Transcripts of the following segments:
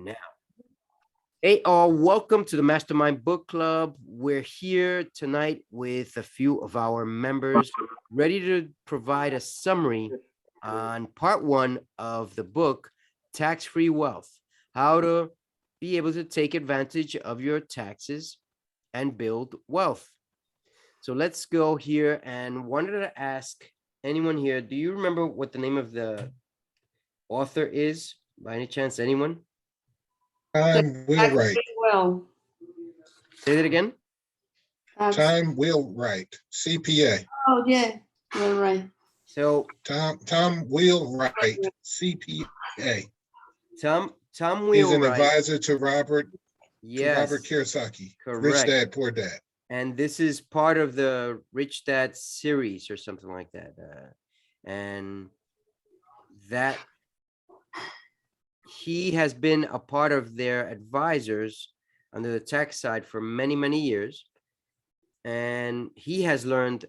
now. Hey, all, welcome to the Mastermind Book Club. We're here tonight with a few of our members ready to provide a summary on part one of the book, Tax Free Wealth, how to be able to take advantage of your taxes and build wealth. So let's go here and wanted to ask anyone here, do you remember what the name of the author is by any chance? Anyone? Time Wheelwright. Well, Say that again. Time Wheelwright, CPA. oh, yeah, you're right. So Tom Wheelwright, CPA. Tom He's an Wheelwright. advisor to Robert Yes, Kiyosaki. Rich correct. Dad, Poor Dad. And this is part of the Rich Dad series or something like that. And that he has been a part of their advisors under the tax side for many, many years. And he has learned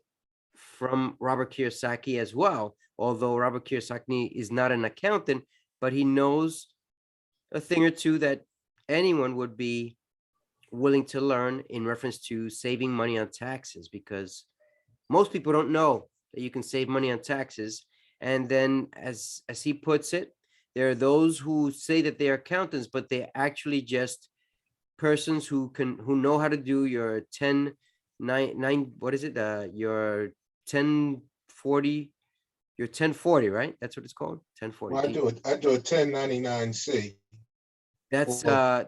from Robert Kiyosaki as well, although Robert Kiyosaki is not an accountant, but he knows a thing or two that anyone would be willing to learn in reference to saving money on taxes, because most people don't know that you can save money on taxes. And then as he puts it, there are those who say that they're accountants, but they're actually just persons who know how to do your 1099, what is it? Your 1040, your 1040, right? That's what it's called. 1040. Well, I do a 1099-C. That's a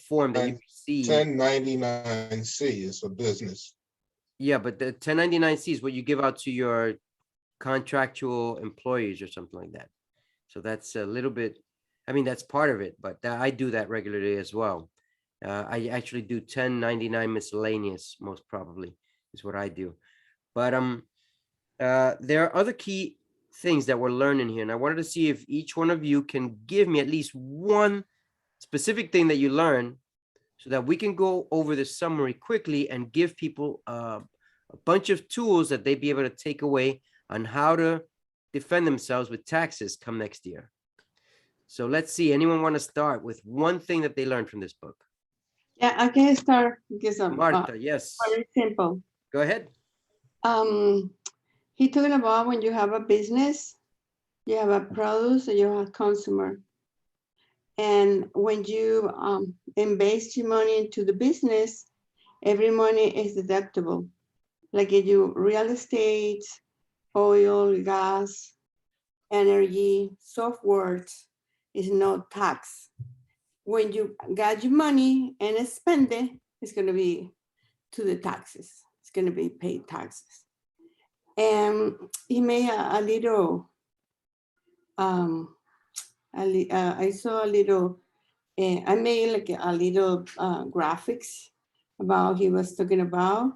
form that you receive. 1099-C is for business. Yeah, but the 1099-C is what you give out to your contractual employees or something like that. So that's a little bit, I mean, that's part of it, but I do that regularly as well. I actually do 1099 miscellaneous, most probably is what I do. But there are other key things that we're learning here, and I wanted to see if each one of you can give me at least one specific thing that you learn, so that we can go over the summary quickly and give people a bunch of tools that they'd be able to take away on how to defend themselves with taxes come next year. So let's see, anyone want to start with one thing that they learned from this book? Yeah, I can start because of Martha, yes, very simple. go ahead. He talking about when you have a business, you have a product, and you have a consumer. And when you invest your money into the business, every money is deductible. Like if you real estate, oil, gas, energy, software is no tax. When you got your money and spend it, it's going to be to the taxes. It's going to be paid taxes. And he made a little, I saw a little, I made like a little graphics about he was talking about.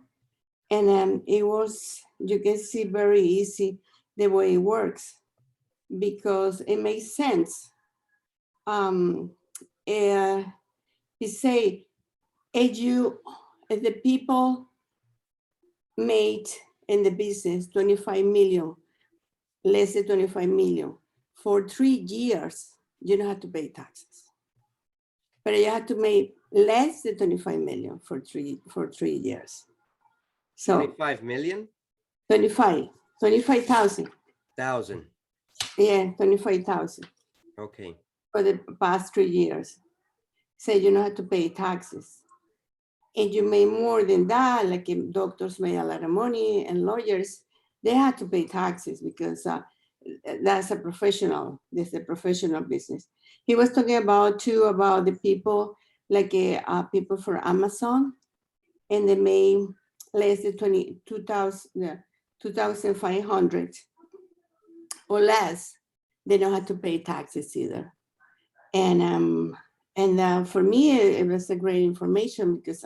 And it was, you can see very easy the way it works, because it makes sense. He say, if the people made in the business 25 million, less than 25 million, for 3 years, you don't have to pay taxes. But you have to make less than 25 million for 3 years. So 25 million? 25,000. Thousand. Yeah, 25,000 Okay. for the past 3 years. So you don't have to pay taxes. And you make more than that, like if doctors make a lot of money and lawyers, they have to pay taxes because that's a professional, this is a professional business. He was talking about too, about the people, like people for Amazon, and they made less than 2,500 or less. They don't have to pay taxes either. And for me, it was a great information because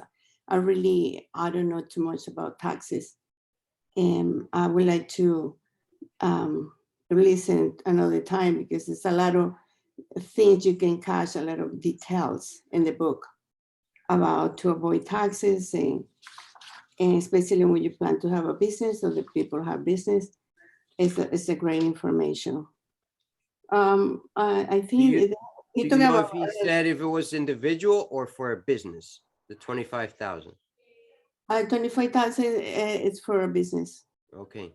I don't know too much about taxes. And I would like to listen another time because it's a lot of things you can catch, a lot of details in the book about to avoid taxes, and especially when you plan to have a business or the people have business, it's a great information. I think He Do talking you know about if he said if it was individual or for a business, the 25,000? 25,000 is for a business, Okay.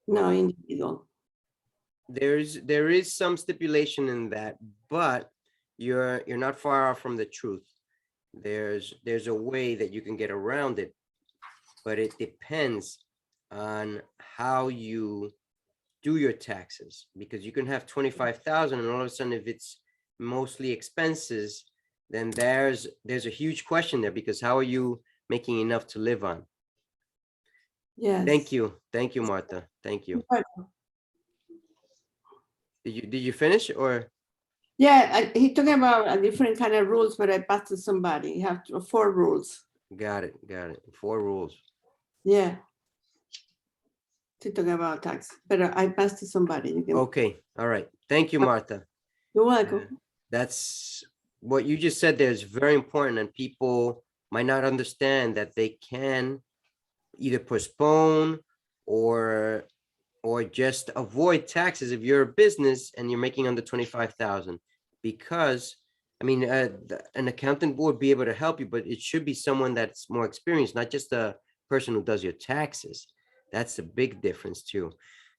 no Well, individual. there is some stipulation in that, but you're not far off from the truth. There's a way that you can get around it, but it depends on how you do your taxes, because you can have 25,000 and all of a sudden if it's mostly expenses, then there's a huge question there, because how are you making enough to live on? Yes. Thank you, Martha. Thank you. Did you finish or? Yeah, he talking about a different kind of rules, but I passed to somebody. You have 4 rules. Got it. 4 rules. Yeah. To talk about tax, but I passed to somebody. You can, Okay, all right. Thank you, Martha. you're welcome. That's what you just said there is very important, and people might not understand that they can either postpone or just avoid taxes if you're a business and you're making under 25,000, because I mean, an accountant would be able to help you, but it should be someone that's more experienced, not just a person who does your taxes. That's a big difference too.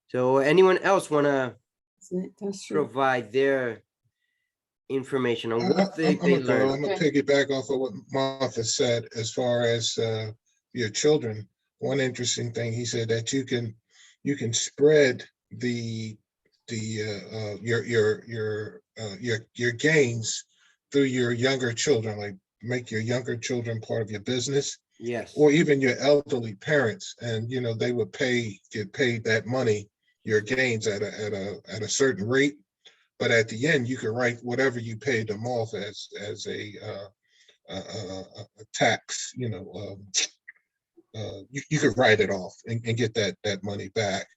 So anyone else want to That's true. provide their information on what I'm they gonna go. I'm learned? gonna piggyback off of what Martha said as far as your children. One interesting thing he said that you can spread the your gains through your younger children, like make your younger children part of your business, Yes. or even your elderly parents, and they would get paid that money, your gains at a certain rate. But at the end, you could write whatever you paid them off as a tax. You could write it off and get that money back.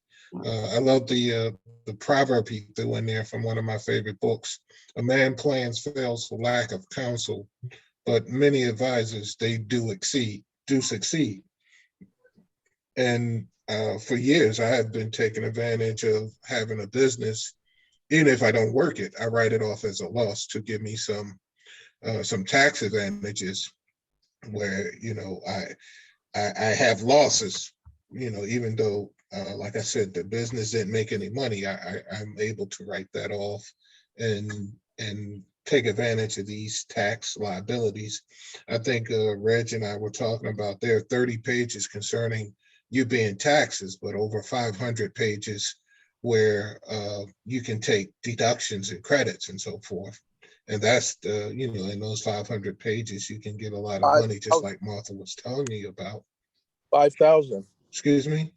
I love the proverb he threw in there from one of my favorite books. A man plans fails for lack of counsel, but many advisors they do succeed. And for years, I have been taking advantage of having a business. Even if I don't work it, I write it off as a loss to give me some tax advantages where I have losses. Even though, like I said, the business didn't make any money, I'm able to write that off and take advantage of these tax liabilities. I think Reg and I were talking about there are 30 pages concerning you being taxes, but over 500 pages where you can take deductions and credits and so forth. And that's in those 500 pages, you can get a lot of money, just like Martha was telling me about. 5,000. Excuse me?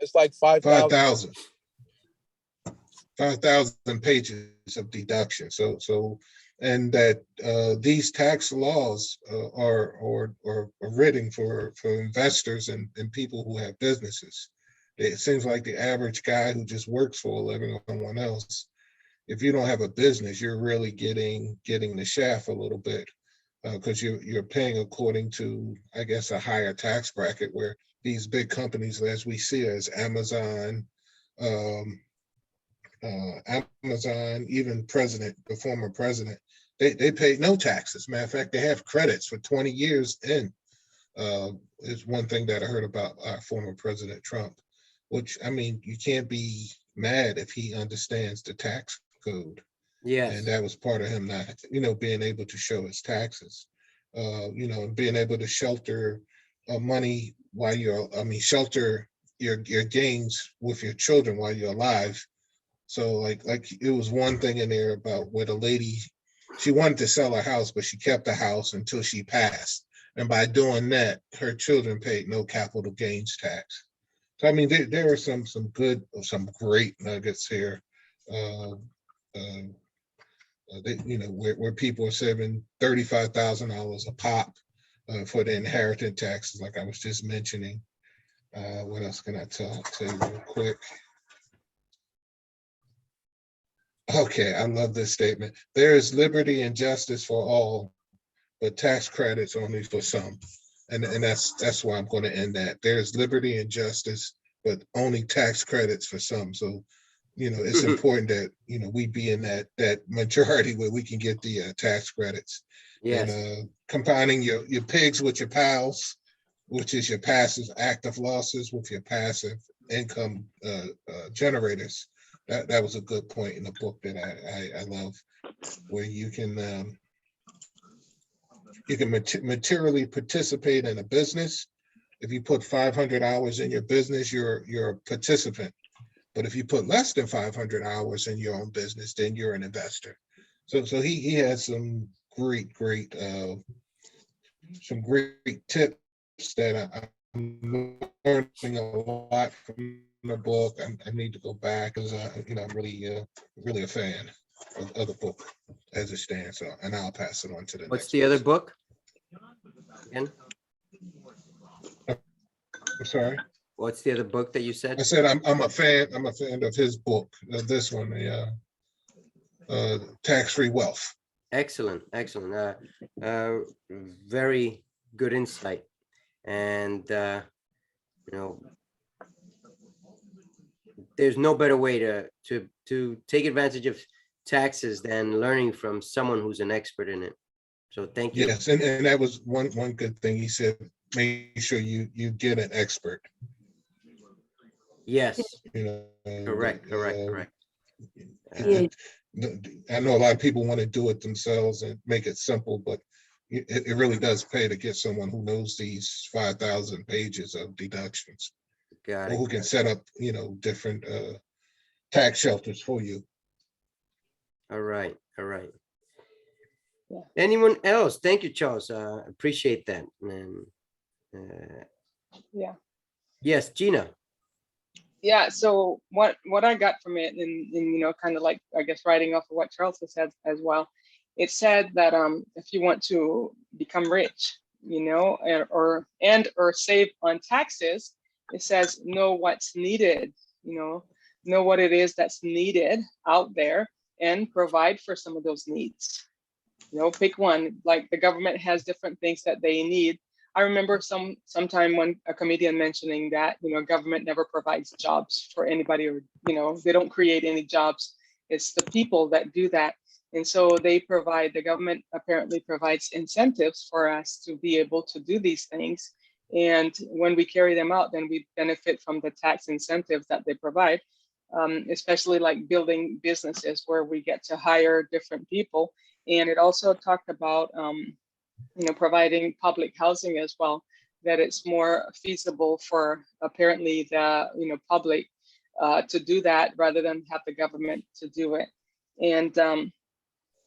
It's like 5,000. 5,000 pages of deduction. So and that these tax laws are written for investors and people who have businesses. It seems like the average guy who just works for a living or someone else, if you don't have a business, you're really getting the shaft a little bit because you're paying according to, I guess, a higher tax bracket where these big companies, as we see as Amazon, even the former president, they paid no taxes. Matter of fact, they have credits for 20 years in. Is one thing that I heard about our former President Trump, which, I mean, you can't be mad if he understands the tax code. Yes. And that was part of him not, being able to show his taxes, and being able to shelter money while shelter your gains with your children while you're alive. So like it was one thing in there about where the lady, she wanted to sell her house, but she kept the house until she passed. And by doing that, her children paid no capital gains tax. So, I mean, there are some great nuggets here. Where people are saving $35,000 a pop for the inheritance taxes, like I was just mentioning. What else can I tell you real quick? Okay, I love this statement. There is liberty and justice for all, but tax credits only for some. And that's why I'm going to end that. There's liberty and justice, but only tax credits for some. So it's important that, we be in that majority where we can get the tax credits. Yes, And combining your pigs with your pals, which is your passive active losses with your passive income generators. That was a good point in the book that I love, where you can materially participate in a business. If you put 500 hours in your business, you're a participant. But if you put less than 500 hours in your own business, then you're an investor. So he has some great tips that I'm learning a lot from the book. I need to go back because I'm really a fan of the book as it stands. So, and I'll pass it on to the what's next the other person. book? Again, I'm sorry. what's the other book that you I said? said I'm a fan of his book. This one, the Tax-Free Wealth. Excellent, excellent. Very good insight. And, there's no better way to take advantage of taxes than learning from someone who's an expert in it. So thank you. Yes, and that was one good thing he said. Make sure you get an expert. Yes, correct. Yeah. I know a lot of people want to do it themselves and make it simple, but it really does pay to get someone who knows these 5,000 pages of deductions, Got or it. who can set up, different tax shelters for you. All right, all right. Yeah. Anyone else? Thank you, Charles. Appreciate that. And, Yeah. yes, Gina. Yeah. So what I got from it, and kind of like, I guess, writing off of what Charles has said as well, it said that if you want to become rich, or save on taxes, it says know what's needed, know what it is that's needed out there and provide for some of those needs. Pick one. Like the government has different things that they need. I remember sometime when a comedian mentioning that, government never provides jobs for anybody, or, they don't create any jobs. It's the people that do that. And so the government apparently provides incentives for us to be able to do these things. And when we carry them out, then we benefit from the tax incentives that they provide, especially like building businesses where we get to hire different people. And it also talked about, providing public housing as well, that it's more feasible for apparently the, public to do that rather than have the government to do it. And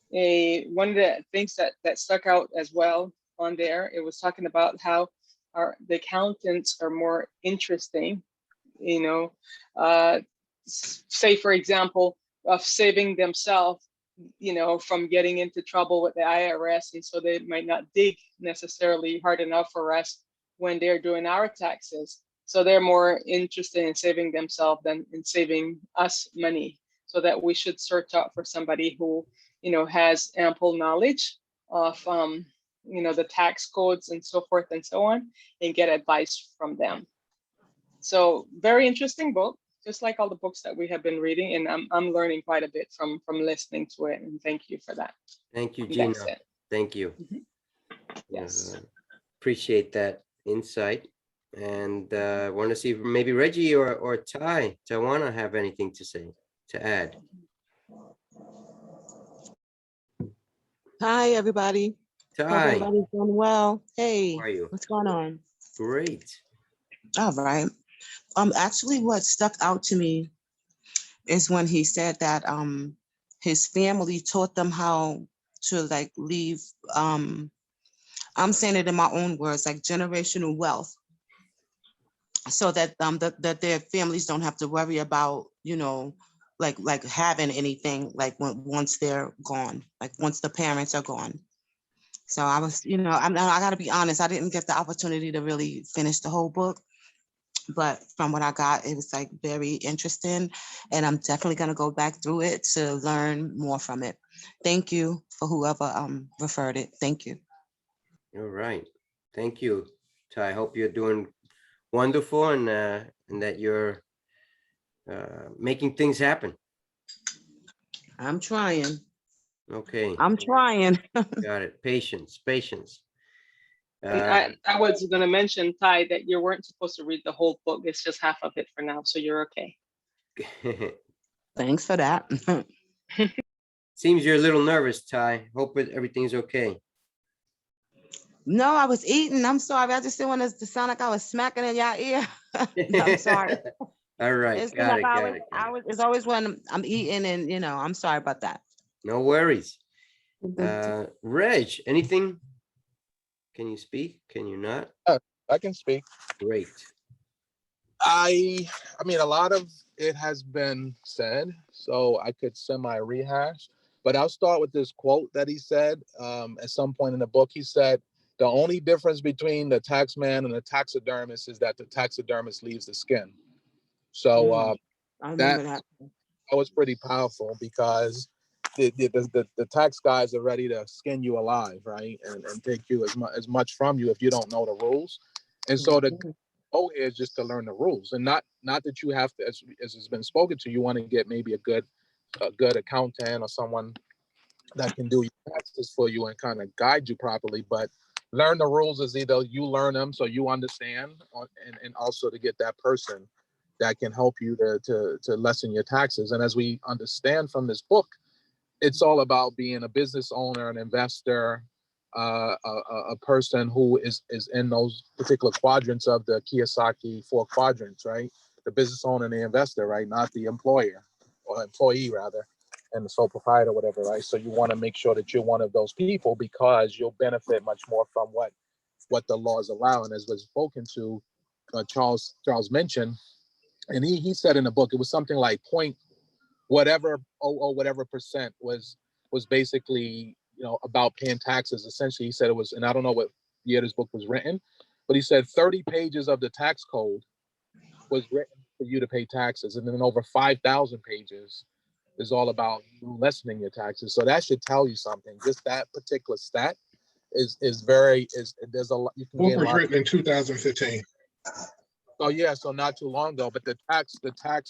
one of the things that stuck out as well on there, it was talking about how the accountants are more interesting, say for example, of saving themselves, from getting into trouble with the IRS. And so they might not dig necessarily hard enough for us when they're doing our taxes. So they're more interested in saving themselves than in saving us money. So that we should search out for somebody who, has ample knowledge of, the tax codes and so forth and so on, and get advice from them. So very interesting book, just like all the books that we have been reading, and I'm learning quite a bit from listening to it, and thank you for that. Thank you, Gina. That's it. Thank you. Yes. Appreciate that insight. And want to see if maybe Reggie or Tawana have anything to say, to add. Hi, everybody. Hope Ty, everybody's doing well. Hey, how are you? what's going on? Great. All right. Actually, what stuck out to me is when he said that his family taught them how to like leave. I'm saying it in my own words, like generational wealth, so that that their families don't have to worry about, like having anything like once they're gone, like once the parents are gone. So I was, I got to be honest, I didn't get the opportunity to really finish the whole book, but from what I got, it was like very interesting, and I'm definitely going to go back through it to learn more from it. Thank you for whoever referred it. Thank you. All right. Thank you, Ty. I hope you're doing wonderful, and that you're making things happen. I'm trying. Okay, I'm trying. got it. Patience, patience. I was gonna mention, Ty, that you weren't supposed to read the whole book. It's just half of it for now, so you're okay. Thanks for that. Seems you're a little nervous, Ty. Hope everything's okay. No, I was eating. I'm sorry. I just didn't want it to sound like I was smacking in your ear. I'm sorry. All right, It's got like it, got it, got it. it's always when I'm eating and, I'm sorry about that. No worries. The- Reg, anything? Can you speak? Can you not? I can speak. Great. I mean, a lot of it has been said, so I could semi rehash, but I'll start with this quote that he said at some point in the book. He said, the only difference between the tax man and the taxidermist is that the taxidermist leaves the skin. So I that remember that. was pretty powerful because the tax guys are ready to skin you alive, right? And take you as much from you if you don't know the rules. And so the goal is just to learn the rules, and not that you have to, as has been spoken to, you want to get maybe a good accountant or someone that can do your taxes for you and kind of guide you properly. But learn the rules is either you learn them so you understand, and also to get that person that can help you to lessen your taxes. And as we understand from this book, it's all about being a business owner, an investor, a person who is in those particular quadrants of the Kiyosaki 4 quadrants, right? The business owner and the investor, right? Not the employer or employee rather, and the sole proprietor, whatever, right? So you want to make sure that you're one of those people because you'll benefit much more from what the laws allow. And as was spoken to, Charles mentioned, and he said in the book, it was something like point whatever whatever percent was basically about paying taxes. Essentially, he said it was, and I don't know what year this book was written, but he said 30 pages of the tax code was written for you to pay taxes, and then over 5,000 pages is all about you lessening your taxes. So that should tell you something. Just that particular stat is there's a lot you can Book gain a was lot. written in 2015. Oh yeah, so not too long ago, but the tax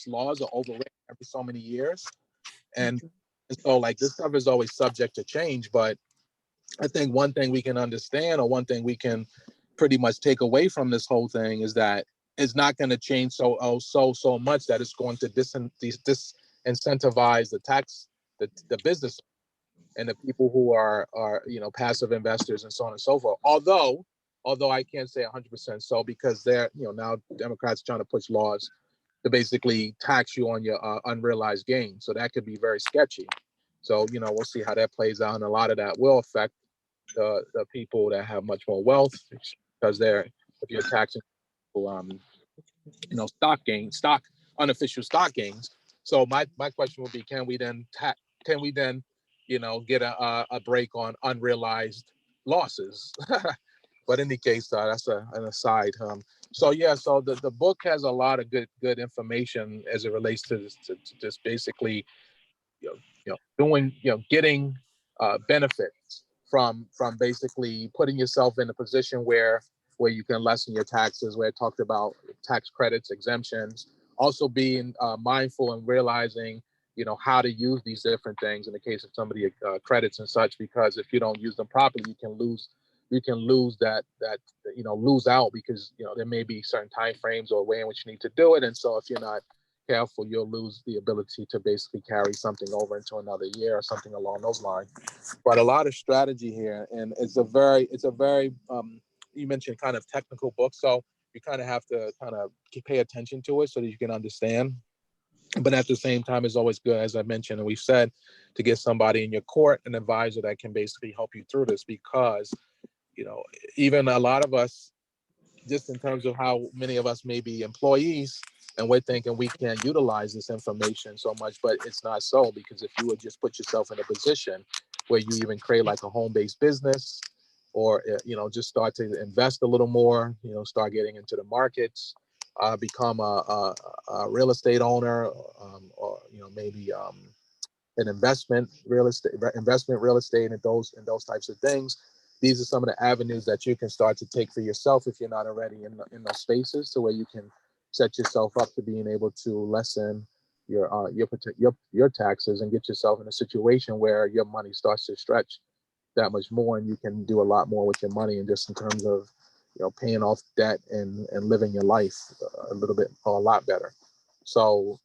laws are overwritten every so many years. And so like this stuff is always subject to change. But I think one thing we can understand, or one thing we can pretty much take away from this whole thing, is that it's not going to change so much that it's going to disincentivize the business and the people who are passive investors and so on and so forth. Although I can't say 100% so, because they're now Democrats trying to push laws to basically tax you on your unrealized gain. So that could be very sketchy. So we'll see how that plays out, and a lot of that will affect the people that have much more wealth, because if you're taxing unofficial stock gains. So my question would be, can we then get a break on unrealized losses? But in any case, that's an aside. So the book has a lot of good information as it relates to just basically getting benefits from basically putting yourself in a position where you can lessen your taxes, where it talked about tax credits, exemptions, also being mindful and realizing how to use these different things in the case of somebody credits and such, because if you don't use them properly, you can lose lose out, because there may be certain time frames or way in which you need to do it. And so if you're not careful, you'll lose the ability to basically carry something over into another year or something along those lines. But a lot of strategy here, and it's a very you mentioned kind of technical book, so you kind of have to kind of pay attention to it so that you can understand. But at the same time, it's always good, as I mentioned and we've said, to get somebody in your court, an advisor that can basically help you through this, because even a lot of us, just in terms of how many of us may be employees, and we're thinking we can't utilize this information so much, but it's not so, because if you would just put yourself in a position where you even create like a home-based business, or just start to invest a little more, start getting into the markets, become a real estate owner, or maybe an investment real estate, and those types of things. These are some of the avenues that you can start to take for yourself if you're not already in those spaces, to where you can set yourself up to being able to lessen your taxes and get yourself in a situation where your money starts to stretch that much more, and you can do a lot more with your money, and just in terms of, paying off debt and living your life a little bit or a lot better. So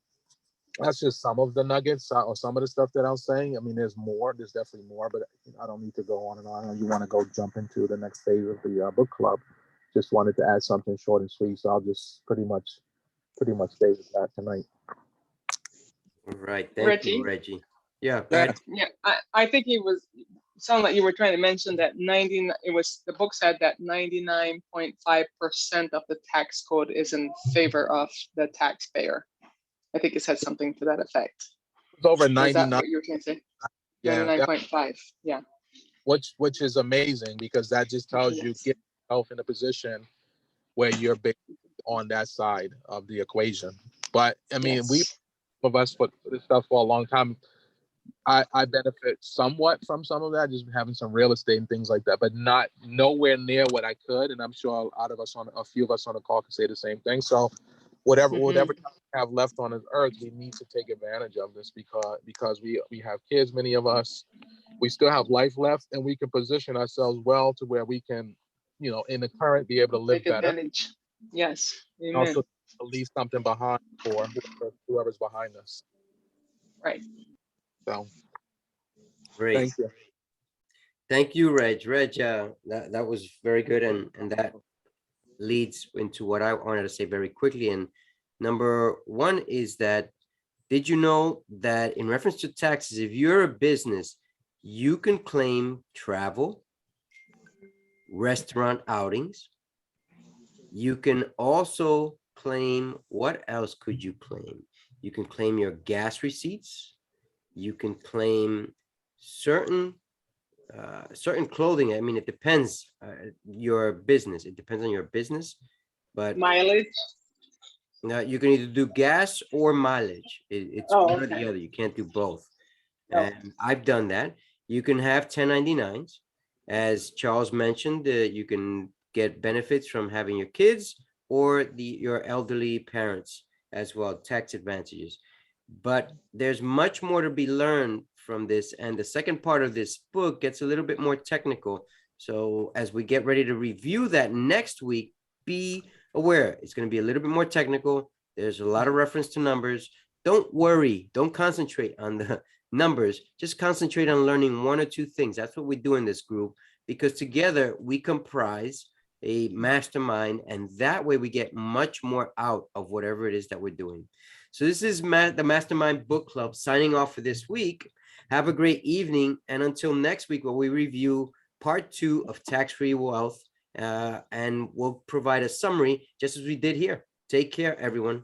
that's just some of the nuggets or some of the stuff that I was saying. I mean, there's more. There's definitely more, but I don't need to go on and on. You want to go jump into the next phase of the book club. Just wanted to add something short and sweet, so I'll just pretty much stay with that tonight. All right, thank you, Reggie? Reggie. Yeah, go Yeah. ahead. Yeah, I think sound like you were trying to mention that the book said that 99.5% of the tax code is in favor of the taxpayer. I think it said something to that effect. It's over Is that 99. what you were trying to say? Yeah, 99.5, yeah. which is amazing, because that just tells you Yes. get yourself in a position where you're based on that side of the equation. But I mean, Yes. we of us put this stuff for a long time. I benefit somewhat from some of that, just having some real estate and things like that, but nowhere near what I could. And I'm sure a few of us on the call can say the same thing. So whatever time we have left on this earth, we need to take advantage of this, because we have kids, many of us, we still have life left, and we can position ourselves well to where we can, in the current, be able to live Take better. advantage. Yes, amen. Also leave something behind for whoever's behind us. Right. So Great. thank you. Thank you, Reg. That was very good, and that leads into what I wanted to say very quickly. And number one is that, did you know that in reference to taxes, if you're a business, you can claim travel, restaurant outings. You can also claim, what else could you claim? You can claim your gas receipts. You can claim certain clothing. I mean, it depends your business. It depends on your business, but Mileage. you can either do gas or mileage. It's Oh, one or okay. the other. You can't do both. Oh. And I've done that. You can have 1099s. As Charles mentioned, you can get benefits from having your kids or your elderly parents as well, tax advantages. But there's much more to be learned from this. And the second part of this book gets a little bit more technical. So as we get ready to review that next week, be aware it's going to be a little bit more technical. There's a lot of reference to numbers. Don't worry. Don't concentrate on the numbers. Just concentrate on learning one or two things. That's what we do in this group, because together we comprise a mastermind, and that way we get much more out of whatever it is that we're doing. So this is the Mastermind Book Club signing off for this week. Have a great evening, and until next week, where we review part 2 of Tax-Free Wealth, and we'll provide a summary just as we did here. Take care, everyone.